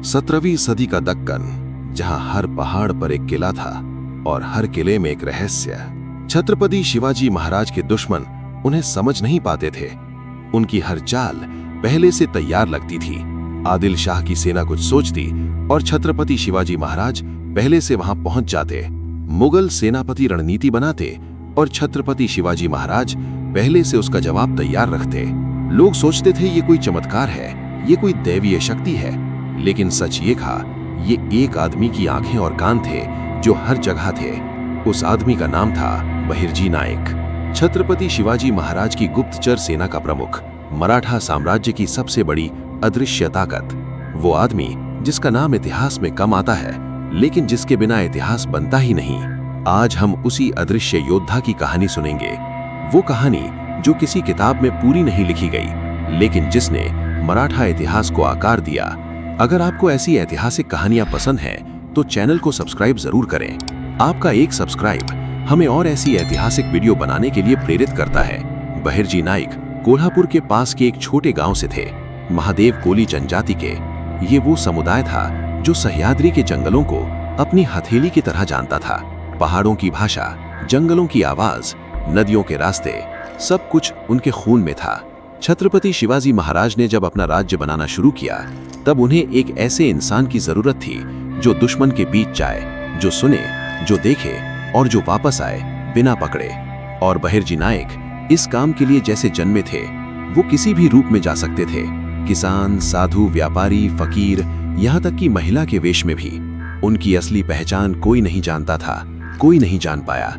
17वीं सदी का दक्कन, जहां हर पहाड़ पर एक किला था और हर किले में एक रहस्य। छत्रपति शिवाजी महाराज के दुश्मन उन्हें समझ नहीं पाते थे। उनकी हर चाल पहले से तैयार लगती थी। आदिल शाह की सेना कुछ सोचती और छत्रपति शिवाजी महाराज पहले से वहां पहुंच जाते। मुगल सेनापति रणनीति बनाते और छत्रपति शिवाजी महाराज पहले से उसका जवाब तैयार रखते। लोग सोचते थे ये कोई चमत्कार है, ये कोई दैवीय शक्ति है, लेकिन सच ये था, ये एक आदमी की आंखें और कान थे जो हर जगह थे। उस आदमी का नाम था बहिर्जी नायक, छत्रपति शिवाजी महाराज की गुप्तचर सेना का प्रमुख, मराठा साम्राज्य की सबसे बड़ी अदृश्य ताकत। वो आदमी जिसका नाम इतिहास में कम आता है, लेकिन जिसके बिना इतिहास बनता ही नहीं। आज हम उसी अदृश्य योद्धा की कहानी सुनेंगे। वो कहानी जो किसी किताब में पूरी नहीं लिखी गई, लेकिन जिसने मराठा इतिहास को आकार दिया। अगर आपको ऐसी ऐतिहासिक कहानियां पसंद हैं, तो चैनल को सब्सक्राइब जरूर करें। आपका एक सब्सक्राइब हमें और ऐसी ऐतिहासिक वीडियो बनाने के लिए प्रेरित करता है। बहिर्जी नायक कोल्हापुर के पास के एक छोटे गांव से थे, महादेव कोली जनजाति के। ये वो समुदाय था जो सह्याद्री के जंगलों को अपनी हथेली की तरह जानता था। पहाड़ों की भाषा, जंगलों की आवाज, नदियों के रास्ते, सब कुछ उनके खून में था। छत्रपति शिवाजी महाराज ने जब अपना राज्य बनाना शुरू किया, तब उन्हें एक ऐसे इंसान की जरूरत थी जो दुश्मन के बीच जाए, जो सुने, जो देखे और जो वापस आए बिना पकड़े। और बहिर्जी नायक इस काम के लिए जैसे जन्मे थे। वो किसी भी रूप में जा सकते थे, किसान, साधु, व्यापारी, फकीर, यहाँ तक कि महिला के वेश में भी। उनकी असली पहचान कोई नहीं जानता था, कोई नहीं जान पाया।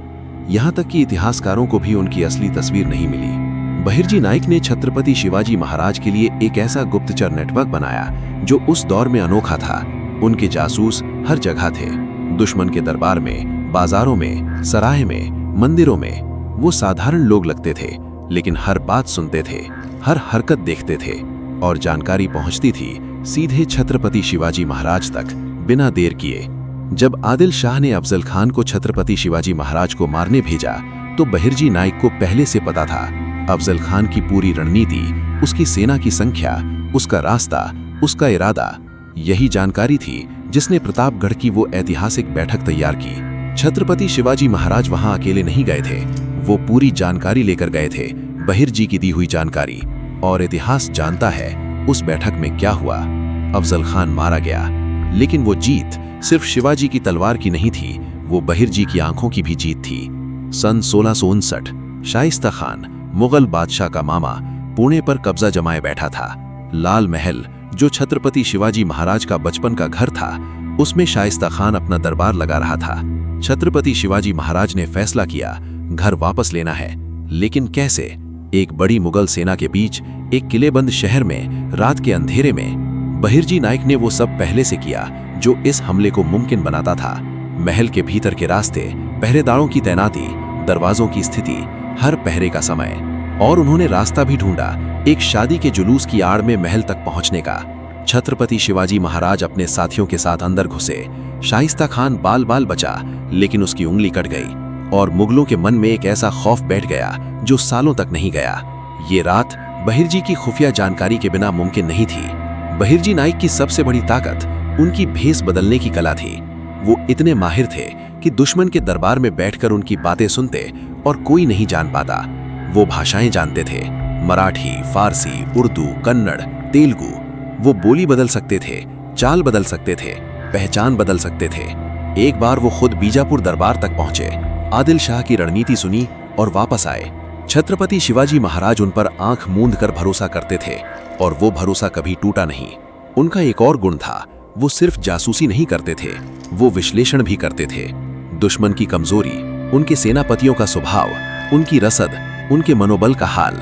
यहाँ तक कि इतिहासकारों को भी उनकी असली तस्वीर नहीं मिली। बहिर्जी नायक ने छत्रपति शिवाजी महाराज के लिए एक ऐसा गुप्तचर नेटवर्क बनाया जो उस दौर में अनोखा था। उनके जासूस हर जगह थे, दुश्मन के दरबार में, बाजारों में, सराय में, मंदिरों में। वो साधारण लोग लगते थे, लेकिन हर बात सुनते थे, हर हरकत देखते थे, और जानकारी पहुंचती थी सीधे छत्रपति शिवाजी महाराज तक बिना देर किए। जब आदिल शाह ने अफजल खान को छत्रपति शिवाजी महाराज को मारने भेजा, तो बहिर्जी नायक को पहले से पता था अफजल खान की पूरी रणनीति, उसकी सेना की संख्या, उसका रास्ता, उसका इरादा। यही जानकारी थी जिसने प्रतापगढ़ की वो ऐतिहासिक बैठक तैयार की। छत्रपति शिवाजी महाराज वहां अकेले नहीं गए थे, वो पूरी जानकारी लेकर गए थे, बहिर्जी की दी हुई जानकारी। और इतिहास जानता है उस बैठक में क्या हुआ। अफजल खान मारा गया, लेकिन वो जीत सिर्फ शिवाजी की तलवार की नहीं थी, वो बहिर्जी की आंखों की भी जीत थी। सन 1659 शाइस्ता खान, मुगल बादशाह का मामा, पुणे पर कब्जा जमाए बैठा था। लाल महल, जो छत्रपति शिवाजी महाराज का बचपन का घर था, उसमें शाइस्ता खान अपना दरबार लगा रहा था। छत्रपति शिवाजी महाराज ने फैसला किया, घर वापस लेना है, लेकिन कैसे? एक बड़ी मुगल सेना के बीच, एक किलेबंद शहर में, रात के अंधेरे में। बहिर्जी नायक ने वो सब पहले से किया जो इस हमले को मुमकिन बनाता था। महल के भीतर के रास्ते, पहरेदारों की तैनाती, दरवाजों की स्थिति, हर पहरे का समय। और उन्होंने रास्ता भी ढूंढा, एक शादी के जुलूस की आड़ में महल तक पहुंचने का। छत्रपति शिवाजी महाराज अपने साथियों के साथ अंदर घुसे। शाइस्ता खान बाल बाल बचा, लेकिन उसकी उंगली कट गई और मुगलों के मन में एक ऐसा खौफ बैठ गया जो सालों तक नहीं गया। ये रात बहिर्जी की खुफिया जानकारी के बिना मुमकिन नहीं थी। बहिर्जी नायक की सबसे बड़ी ताकत उनकी भेस बदलने की कला थी। वो इतने माहिर थे कि दुश्मन के दरबार में बैठकर उनकी बातें सुनते और कोई नहीं जान पाता। वो भाषाएं जानते थे, मराठी, फारसी, उर्दू, कन्नड़, तेलुगु। वो बोली बदल सकते थे, चाल बदल सकते थे, पहचान बदल सकते थे। एक बार वो खुद बीजापुर दरबार तक पहुंचे, आदिल शाह की रणनीति सुनी और वापस आए। छत्रपति शिवाजी महाराज उन पर आंख मूंद कर भरोसा करते थे, और वो भरोसा कभी टूटा नहीं। उनका एक और गुण था, वो सिर्फ जासूसी नहीं करते थे, वो विश्लेषण भी करते थे। दुश्मन की कमजोरी, उनके सेनापतियों का स्वभाव, उनकी रसद, उनके मनोबल का हाल,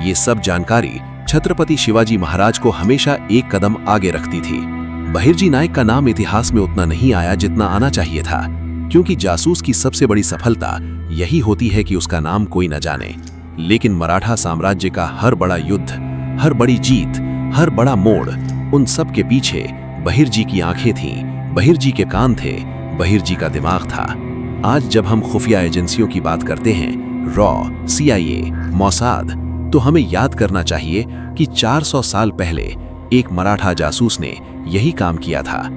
ये सब जानकारी छत्रपति शिवाजी महाराज को हमेशा एक कदम आगे रखती थी। बहिर्जी नायक का नाम इतिहास में उतना नहीं आया जितना आना चाहिए था, क्योंकि जासूस की सबसे बड़ी सफलता यही होती है कि उसका नाम कोई न जाने। लेकिन मराठा साम्राज्य का हर बड़ा युद्ध, हर बड़ी जीत, हर बड़ा मोड़, उन सब के पीछे बहिर्जी की आंखें थीं, बहिर्जी के कान थे, बहिर्जी का दिमाग था। आज जब हम खुफिया एजेंसियों की बात करते हैं, रॉ, CIA, मोसाद, तो हमें याद करना चाहिए कि 400 साल पहले एक मराठा जासूस ने यही काम किया था।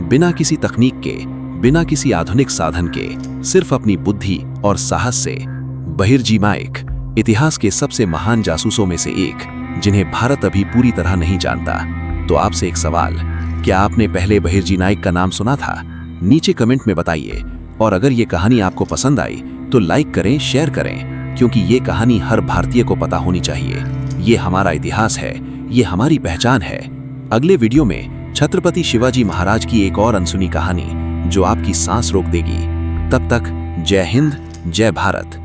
बिना किसी तकनीक के, बिना किसी आधुनिक साधन के, सिर्फ अपनी बुद्धि और साहस से। बहिर्जी नायक इतिहास के सबसे महान जासूसों में से एक, जिन्हें भारत अभी पूरी तरह नहीं जानता। तो आपसे एक सवाल, क्या आपने पहले बहिर्जी नायक का नाम सुना था? नीचे कमेंट में बताइए। और अगर ये कहानी आपको पसंद आई तो लाइक करें, शेयर करें, क्योंकि ये कहानी हर भारतीय को पता होनी चाहिए। ये हमारा इतिहास है, ये हमारी पहचान है। अगले वीडियो में छत्रपति शिवाजी महाराज की एक और अनसुनी कहानी जो आपकी सांस रोक देगी। तब तक जय हिंद, जय भारत।